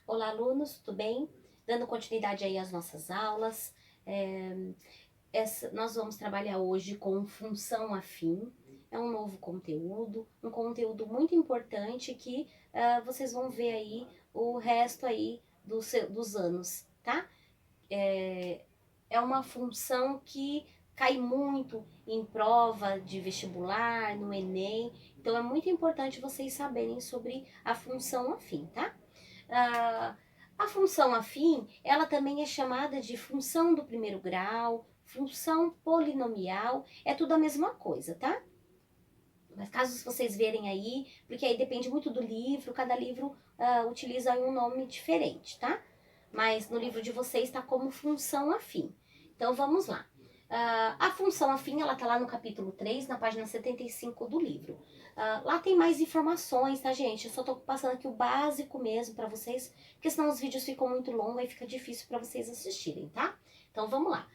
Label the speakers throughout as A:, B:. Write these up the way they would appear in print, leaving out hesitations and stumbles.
A: Olá, alunos, tudo bem? Dando continuidade aí às nossas aulas, nós vamos trabalhar hoje com função afim. É um novo conteúdo, um conteúdo muito importante que vocês vão ver aí o resto aí dos anos, tá? É uma função que cai muito em prova de vestibular, no Enem, então é muito importante vocês saberem sobre a função afim, tá? Ah, a função afim, ela também é chamada de função do primeiro grau, função polinomial, é tudo a mesma coisa, tá? Mas caso vocês verem aí, porque aí depende muito do livro, cada livro utiliza um nome diferente, tá? Mas no livro de vocês está como função afim. Então vamos lá. A função afim, ela tá lá no capítulo 3, na página 75 do livro. Lá tem mais informações, tá, gente? Eu só tô passando aqui o básico mesmo para vocês, porque senão os vídeos ficam muito longos e fica difícil para vocês assistirem, tá? Então vamos lá.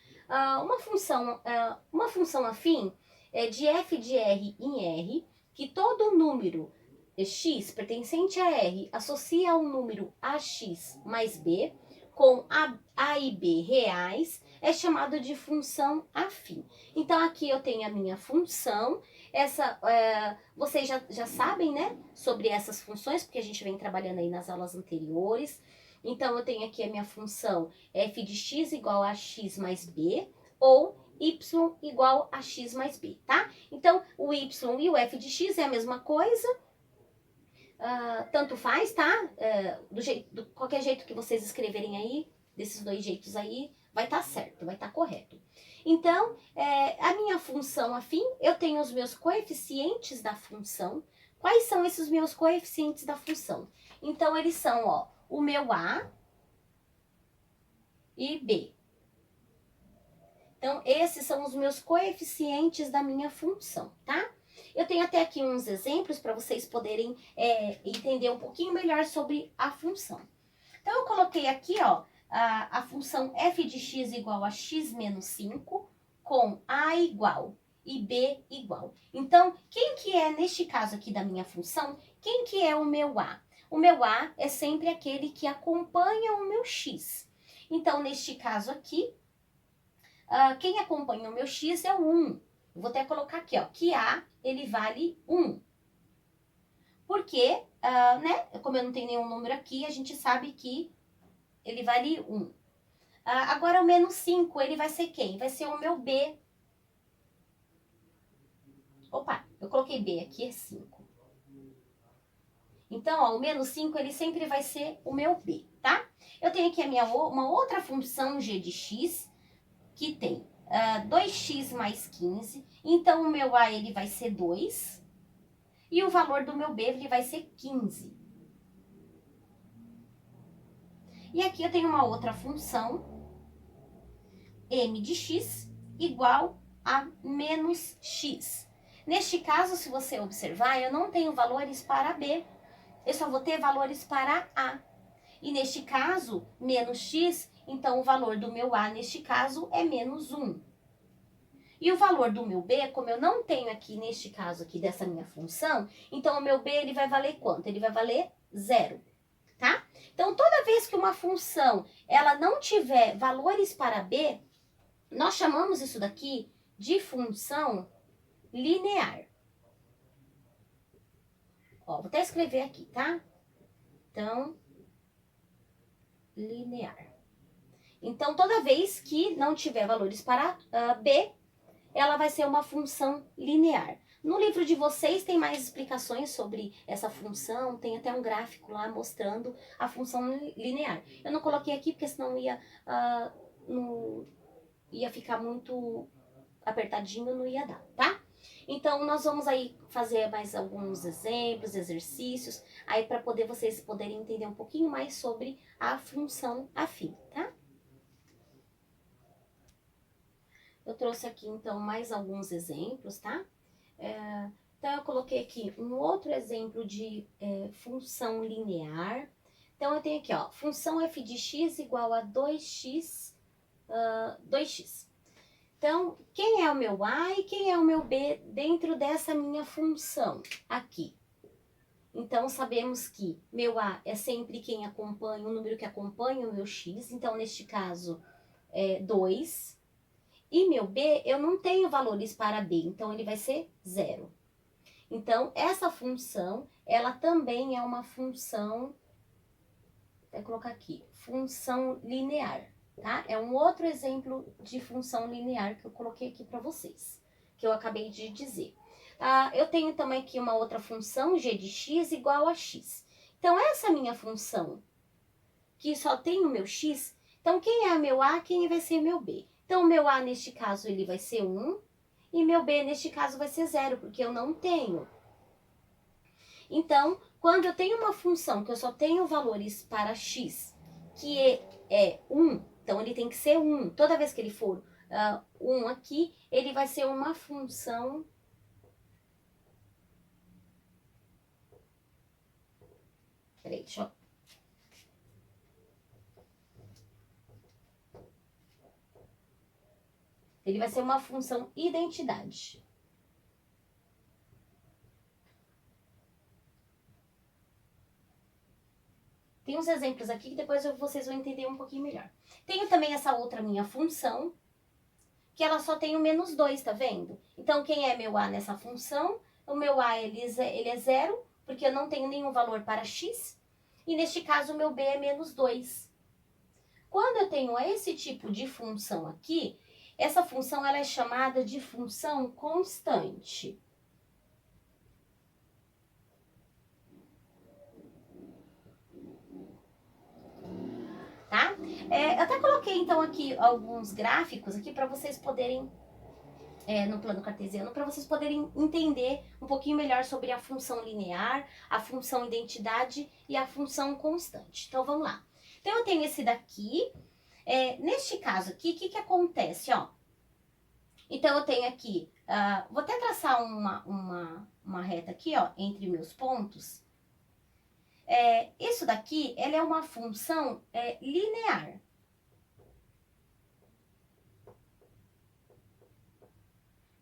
A: Uma função afim é de f de r em r, que todo número x pertencente a r associa ao número ax mais b com a e b reais, é chamado de função afim. Então aqui eu tenho a minha função, vocês já sabem, né, sobre essas funções, porque a gente vem trabalhando aí nas aulas anteriores. Então eu tenho aqui a minha função f de x igual a x mais b, ou y igual a x mais b, tá? Então, o y e o f de x é a mesma coisa, tanto faz, tá? Qualquer jeito que vocês escreverem aí, desses dois jeitos aí, vai estar certo, vai estar correto. Então, a minha função afim, eu tenho os meus coeficientes da função. Quais são esses meus coeficientes da função? Então, eles são, ó, o meu a e b. Então, esses são os meus coeficientes da minha função, tá? Eu tenho até aqui uns exemplos para vocês poderem entender um pouquinho melhor sobre a função. Então, eu coloquei aqui, ó, a função f de x igual a x menos 5 com a igual e b igual. Então, quem que é, neste caso aqui da minha função, quem que é o meu a? O meu a é sempre aquele que acompanha o meu x. Então, neste caso aqui, quem acompanha o meu x é o 1. Vou até colocar aqui, ó, que A, ele vale 1. Porque, né, como eu não tenho nenhum número aqui, a gente sabe que ele vale 1. Agora o menos 5, ele vai ser quem? Vai ser o meu B. Opa, eu coloquei B aqui, é 5. Então, ó, o menos 5, ele sempre vai ser o meu B, tá? Eu tenho aqui uma outra função g de x, que tem 2x mais 15. Então, o meu A ele vai ser 2. E o valor do meu B ele vai ser 15. E aqui eu tenho uma outra função, m de x igual a menos x. Neste caso, se você observar, eu não tenho valores para B. Eu só vou ter valores para A. E neste caso, menos x, então o valor do meu A neste caso é menos 1. E o valor do meu B, como eu não tenho aqui, neste caso aqui, dessa minha função, então o meu B, ele vai valer quanto? Ele vai valer 0, tá? Então, toda vez que uma função, ela não tiver valores para B, nós chamamos isso daqui de função linear. Ó, vou até escrever aqui, tá? Então, linear. Então, toda vez que não tiver valores para B, ela vai ser uma função linear. No livro de vocês tem mais explicações sobre essa função, tem até um gráfico lá mostrando a função linear. Eu não coloquei aqui porque senão ia ficar muito apertadinho, não ia dar, tá? Então, nós vamos aí fazer mais alguns exemplos, exercícios, aí para vocês poderem entender um pouquinho mais sobre a função afim, tá? Eu trouxe aqui, então, mais alguns exemplos, tá? Então, eu coloquei aqui um outro exemplo de função linear. Então, eu tenho aqui, ó, função f de x igual a 2x. Então, quem é o meu a e quem é o meu b dentro dessa minha função aqui? Então, sabemos que meu A é sempre quem acompanha, o número que acompanha o meu X. Então, neste caso, é 2. E meu B, eu não tenho valores para B, então ele vai ser 0. Então, essa função, ela também é uma função, vou colocar aqui, função linear, tá? É um outro exemplo de função linear que eu coloquei aqui para vocês, que eu acabei de dizer. Eu tenho também aqui uma outra função, g de x igual a x. Então, essa minha função, que só tem o meu x, então quem é o meu a, quem vai ser meu b? Então, o meu a, neste caso, ele vai ser 1, e meu b, neste caso, vai ser 0, porque eu não tenho. Então, quando eu tenho uma função que eu só tenho valores para x, que é 1, então ele tem que ser 1. Toda vez que ele for 1 aqui, ele vai ser uma função... Peraí, deixa eu... Ele vai ser uma função identidade. Tem uns exemplos aqui que depois vocês vão entender um pouquinho melhor. Tenho também essa outra minha função, que ela só tem o menos 2, tá vendo? Então, quem é meu a nessa função? O meu a, ele é 0, porque eu não tenho nenhum valor para x. E neste caso, o meu b é menos 2. Quando eu tenho esse tipo de função aqui, essa função ela é chamada de função constante. Tá? Eu até coloquei, então, aqui alguns gráficos aqui para vocês poderem, no plano cartesiano, para vocês poderem entender um pouquinho melhor sobre a função linear, a função identidade e a função constante. Então, vamos lá. Então, eu tenho esse daqui. Neste caso aqui, o que acontece, ó? Então, eu tenho aqui, vou até traçar uma reta aqui, ó, entre meus pontos. Isso daqui, ela é uma função linear.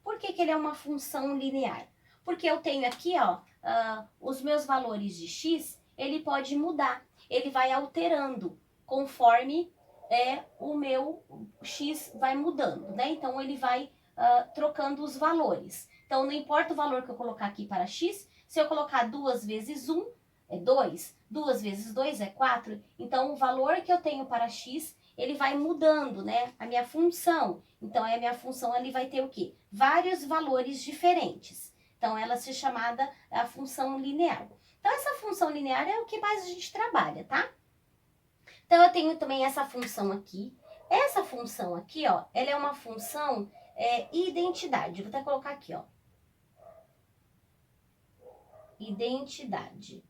A: Por que ele é uma função linear? Porque eu tenho aqui, ó, os meus valores de x, ele pode mudar. Ele vai alterando conforme o meu x vai mudando, né? Então, ele vai trocando os valores. Então, não importa o valor que eu colocar aqui para x, se eu colocar 2 vezes 1, é 2, 2 vezes 2 é 4, então o valor que eu tenho para x, ele vai mudando, né? A minha função. Então, a minha função ali vai ter o quê? Vários valores diferentes. Então, ela se chamada a função linear. Então, essa função linear é o que mais a gente trabalha, tá? Então, eu tenho também essa função aqui. Essa função aqui, ó, ela é uma função identidade. Vou até colocar aqui, ó. Identidade.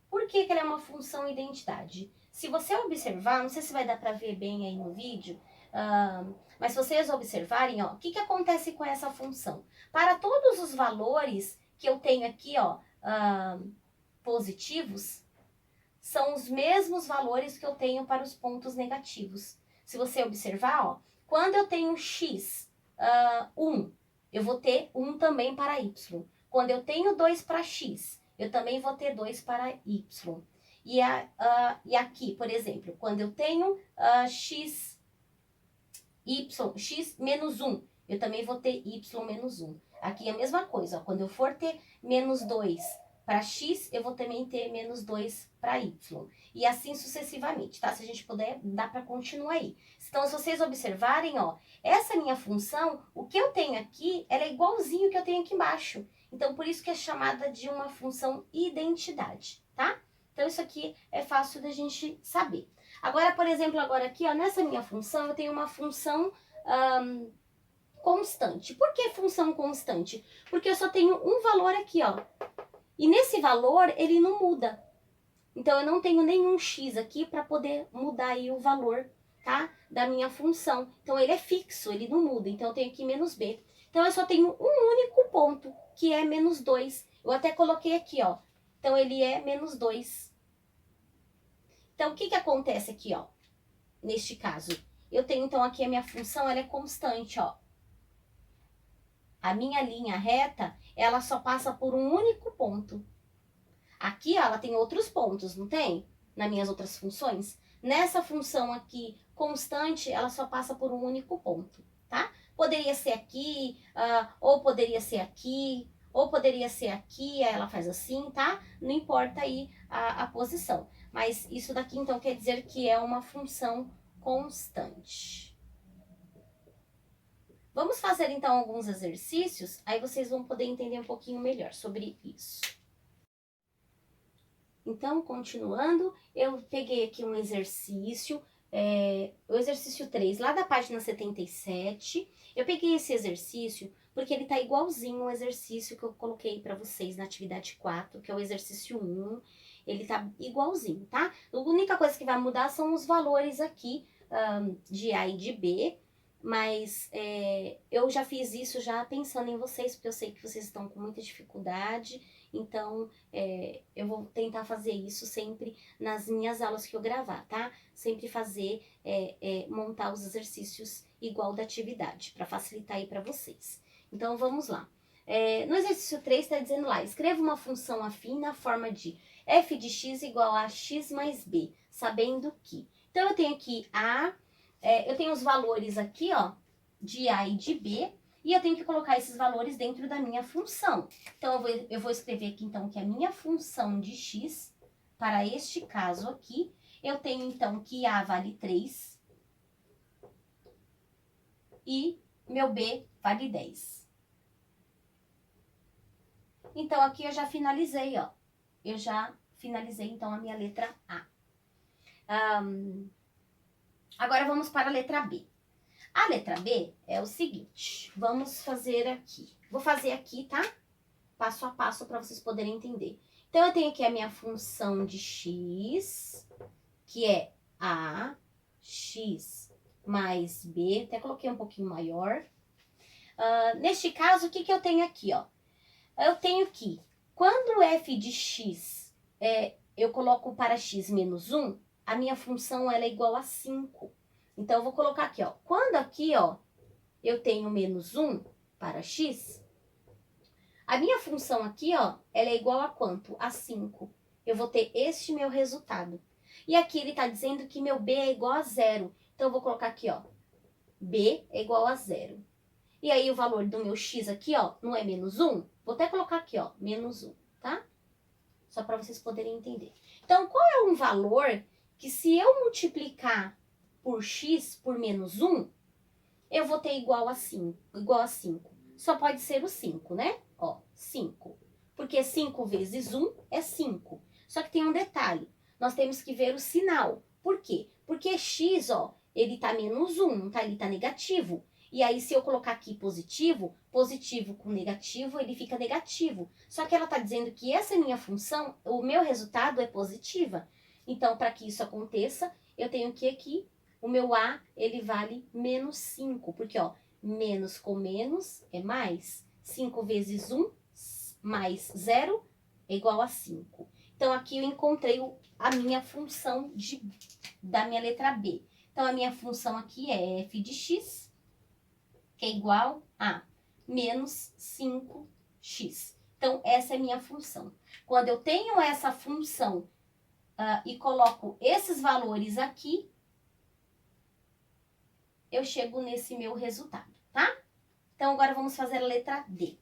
A: Por que ela é uma função identidade? Se você observar, não sei se vai dar para ver bem aí no vídeo, mas se vocês observarem, ó, o que acontece com essa função? Para todos os valores que eu tenho aqui, ó, positivos, são os mesmos valores que eu tenho para os pontos negativos. Se você observar, ó, quando eu tenho x, 1, eu vou ter 1 também para y. Quando eu tenho 2 para x, eu também vou ter 2 para y. E aqui, por exemplo, quando eu tenho x menos 1, eu também vou ter y menos 1. Aqui é a mesma coisa, ó, quando eu for ter menos 2 para x, eu vou também ter menos 2 para y. E assim sucessivamente, tá? Se a gente puder, dá para continuar aí. Então, se vocês observarem, ó, essa minha função, o que eu tenho aqui, ela é igualzinho o que eu tenho aqui embaixo. Então, por isso que é chamada de uma função identidade, tá? Então, isso aqui é fácil da gente saber. Agora, por exemplo, agora aqui, ó, nessa minha função, eu tenho uma função constante. Por que função constante? Porque eu só tenho um valor aqui, ó. E nesse valor, ele não muda. Então, eu não tenho nenhum x aqui para poder mudar aí o valor, tá? Da minha função. Então, ele é fixo, ele não muda. Então, eu tenho aqui menos b. Então, eu só tenho um único ponto, que é menos 2. Eu até coloquei aqui, ó. Então, ele é menos 2. Então, o que acontece aqui, ó? Neste caso, eu tenho, então, aqui a minha função, ela é constante, ó. A minha linha reta, ela só passa por um único ponto. Aqui, ó, ela tem outros pontos, não tem? Nas minhas outras funções. Nessa função aqui, constante, ela só passa por um único ponto, tá? Poderia ser aqui, ou poderia ser aqui, ou poderia ser aqui, aí ela faz assim, tá? Não importa aí a posição. Mas isso daqui, então, quer dizer que é uma função constante. Vamos fazer, então, alguns exercícios, aí vocês vão poder entender um pouquinho melhor sobre isso. Então, continuando, eu peguei aqui um exercício, o exercício 3, lá da página 77. Eu peguei esse exercício porque ele tá igualzinho ao exercício que eu coloquei para vocês na atividade 4, que é o exercício 1. Ele tá igualzinho, tá? A única coisa que vai mudar são os valores aqui de A e de B, mas eu já fiz isso já pensando em vocês, porque eu sei que vocês estão com muita dificuldade, então eu vou tentar fazer isso sempre nas minhas aulas que eu gravar, tá? Sempre fazer, montar os exercícios igual da atividade, para facilitar aí para vocês. Então, vamos lá. No exercício 3, está dizendo lá, escreva uma função afim na forma de f de x igual a x mais b, sabendo que... Então, eu tenho aqui eu tenho os valores aqui, ó, de A e de B, e eu tenho que colocar esses valores dentro da minha função. Então, eu vou escrever aqui, então, que a minha função de x, para este caso aqui, eu tenho, então, que A vale 3 e meu B vale 10. Então, aqui eu já finalizei, ó. Eu já finalizei, então, a minha letra A. Agora, vamos para a letra B. A letra B é o seguinte, vamos fazer aqui. Vou fazer aqui, tá? Passo a passo para vocês poderem entender. Então, eu tenho aqui a minha função de x, que é A, x mais B. Até coloquei um pouquinho maior. Neste caso, o que eu tenho aqui, ó? Eu tenho que, quando f de x eu coloco para x menos 1, a minha função ela é igual a 5. Então, eu vou colocar aqui, ó. Quando aqui, ó, eu tenho menos 1 para x, a minha função aqui, ó, ela é igual a quanto? A 5. Eu vou ter este meu resultado. E aqui ele está dizendo que meu b é igual a 0. Então, eu vou colocar aqui, ó, b é igual a 0. E aí, o valor do meu x aqui, ó, não é menos 1? Vou até colocar aqui, ó, menos 1, tá? Só para vocês poderem entender. Então, qual é um valor que se eu multiplicar por x por menos 1, eu vou ter igual a 5. Só pode ser o 5, né? Ó, 5. Porque 5 vezes 1 é 5. Só que tem um detalhe. Nós temos que ver o sinal. Por quê? Porque x, ó, ele tá menos 1, tá? Ele tá negativo. E aí, se eu colocar aqui positivo, positivo com negativo, ele fica negativo. Só que ela tá dizendo que essa é minha função, o meu resultado é positiva. Então, para que isso aconteça, eu tenho que aqui, o meu A, ele vale menos 5. Porque, ó, menos com menos é mais. 5 vezes 1 mais 0 é igual a 5. Então, aqui eu encontrei a minha função da minha letra B. Então, a minha função aqui é f de x, que é igual a menos 5x. Então, essa é a minha função. Quando eu tenho essa função e coloco esses valores aqui, eu chego nesse meu resultado, tá? Então, agora vamos fazer a letra D.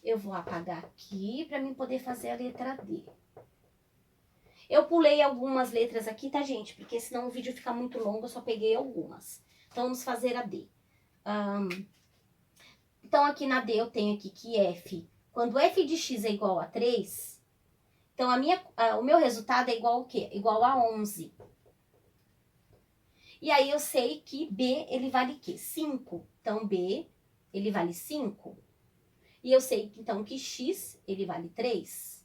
A: Eu vou apagar aqui para mim poder fazer a letra D. Eu pulei algumas letras aqui, tá, gente? Porque senão o vídeo fica muito longo, eu só peguei algumas. Então, vamos fazer a D. Então, aqui na D eu tenho aqui que f, quando f de x é igual a 3, então o meu resultado é igual ao quê? Igual a 11. E aí eu sei que B, ele vale o quê? 5. Então, B, ele vale 5. E eu sei, então, que X, ele vale 3.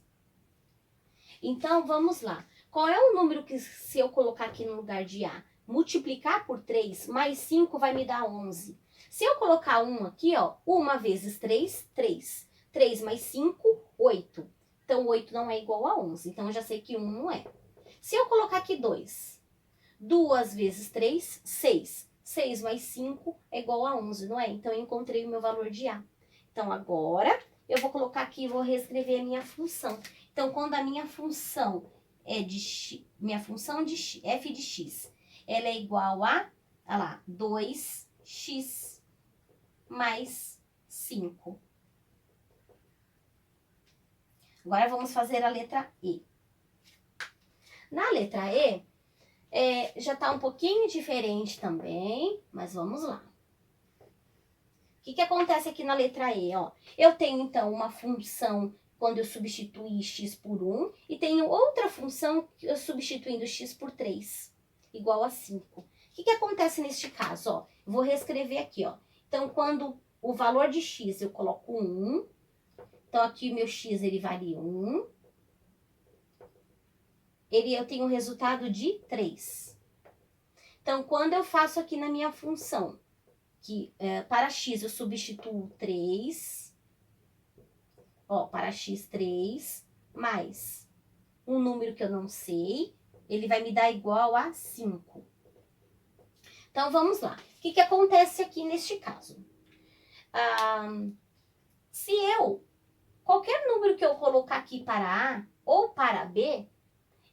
A: Então, vamos lá. Qual é o número que, se eu colocar aqui no lugar de A, multiplicar por 3, mais 5 vai me dar 11. Se eu colocar 1 aqui, ó, 1 vezes 3, 3. 3 mais 5, 8. Então, 8 não é igual a 11. Então, eu já sei que 1 não é. Se eu colocar aqui 2... 2 vezes 3, 6. 6 mais 5 é igual a 11, não é? Então, eu encontrei o meu valor de A. Então, agora, eu vou colocar aqui, vou reescrever a minha função. Então, quando a minha função é de x, minha função de x, f de x, ela é igual a, olha lá, 2x mais 5. Agora, vamos fazer a letra E. Na letra E, já tá um pouquinho diferente também, mas vamos lá. O que acontece aqui na letra E, ó? Eu tenho, então, uma função quando eu substituir x por 1, e tenho outra função eu substituindo x por 3, igual a 5. O que acontece neste caso, ó? Eu vou reescrever aqui, ó. Então, quando o valor de x eu coloco 1, então aqui o meu x ele vale 1, eu tenho um resultado de 3. Então, quando eu faço aqui na minha função, que para x eu substituo 3, ó, para x 3, mais um número que eu não sei, ele vai me dar igual a 5. Então, vamos lá. O que acontece aqui neste caso? Se qualquer número que eu colocar aqui para A ou para B,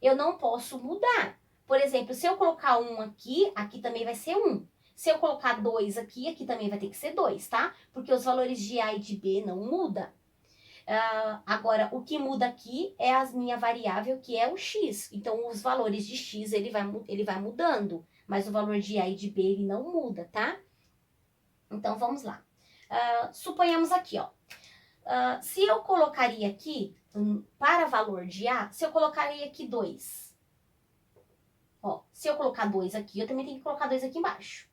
A: eu não posso mudar. Por exemplo, se eu colocar 1 aqui, aqui também vai ser 1. Se eu colocar 2 aqui, aqui também vai ter que ser 2, tá? Porque os valores de A e de B não mudam. Agora, o que muda aqui é a minha variável, que é o x. Então, os valores de x, ele vai mudando. Mas o valor de A e de B, ele não muda, tá? Então, vamos lá. Suponhamos aqui, ó. Se eu colocaria aqui, para valor de A, se eu colocaria aqui 2. Ó, se eu colocar 2 aqui, eu também tenho que colocar 2 aqui embaixo.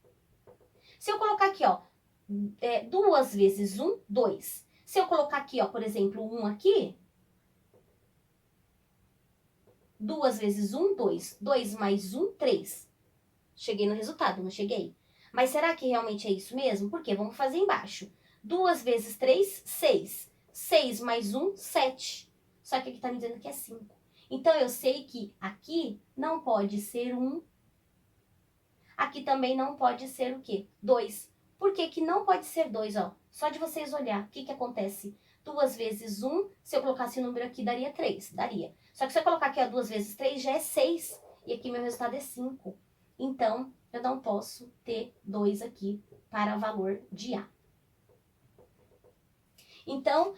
A: Se eu colocar aqui, ó, 2 vezes 1, 2. Se eu colocar aqui, ó, por exemplo, 1 aqui, 2 vezes 1, 2. 2 mais 1, 3. Cheguei no resultado, não cheguei? Mas será que realmente é isso mesmo? Por quê? Vamos fazer embaixo. 2 vezes 3, 6. 6 mais 1, 7. Só que aqui tá me dizendo que é 5. Então, eu sei que aqui não pode ser 1. Aqui também não pode ser o quê? 2. Por que que não pode ser 2, ó? Só de vocês olhar, o que acontece? 2 vezes 1, se eu colocasse o número aqui, daria 3. Daria. Só que se eu colocar aqui, ó, 2 vezes 3, já é 6. E aqui meu resultado é 5. Então, eu não posso ter 2 aqui para valor de A. Então,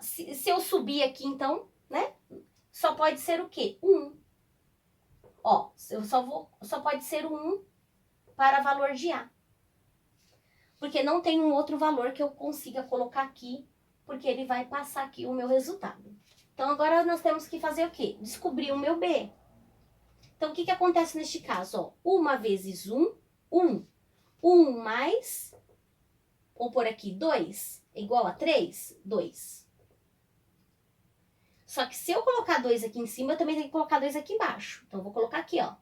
A: se eu subir aqui, então, né? Só pode ser o quê? 1. Ó, só pode ser o 1 para valor de A. Porque não tem um outro valor que eu consiga colocar aqui, porque ele vai passar aqui o meu resultado. Então, agora nós temos que fazer o quê? Descobrir o meu B. Então, o que acontece neste caso? Ó, 1 vezes 1, 1. 1 mais, vamos pôr aqui 2, igual a 3, 2. Só que se eu colocar 2 aqui em cima, eu também tenho que colocar 2 aqui embaixo. Então, eu vou colocar aqui, ó,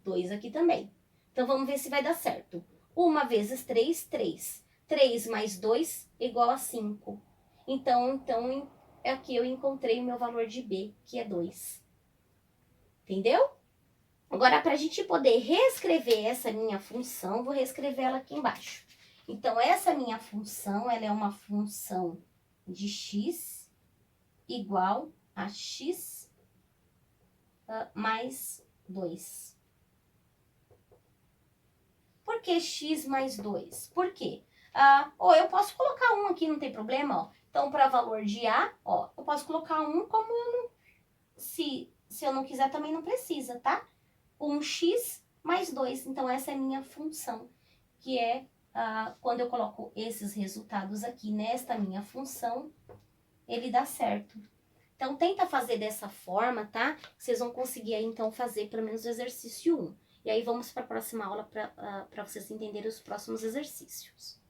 A: 2 aqui também. Então, vamos ver se vai dar certo. 1 vezes 3, 3. 3 mais 2 igual a 5. Então, aqui eu encontrei o meu valor de B, que é 2. Entendeu? Agora, para a gente poder reescrever essa minha função, vou reescrever ela aqui embaixo. Então, essa minha função, ela é uma função de x igual a x mais 2. Por que x mais 2? Por quê? Ou eu posso colocar 1 aqui, não tem problema, ó. Então, para valor de A, ó, eu posso colocar 1 como eu não... Se eu não quiser, também não precisa, tá? 1x mais 2. Então, essa é a minha função, que é quando eu coloco esses resultados aqui nesta minha função, ele dá certo. Então, tenta fazer dessa forma, tá? Vocês vão conseguir aí, então, fazer pelo menos o exercício 1. E aí, vamos para a próxima aula para vocês entenderem os próximos exercícios.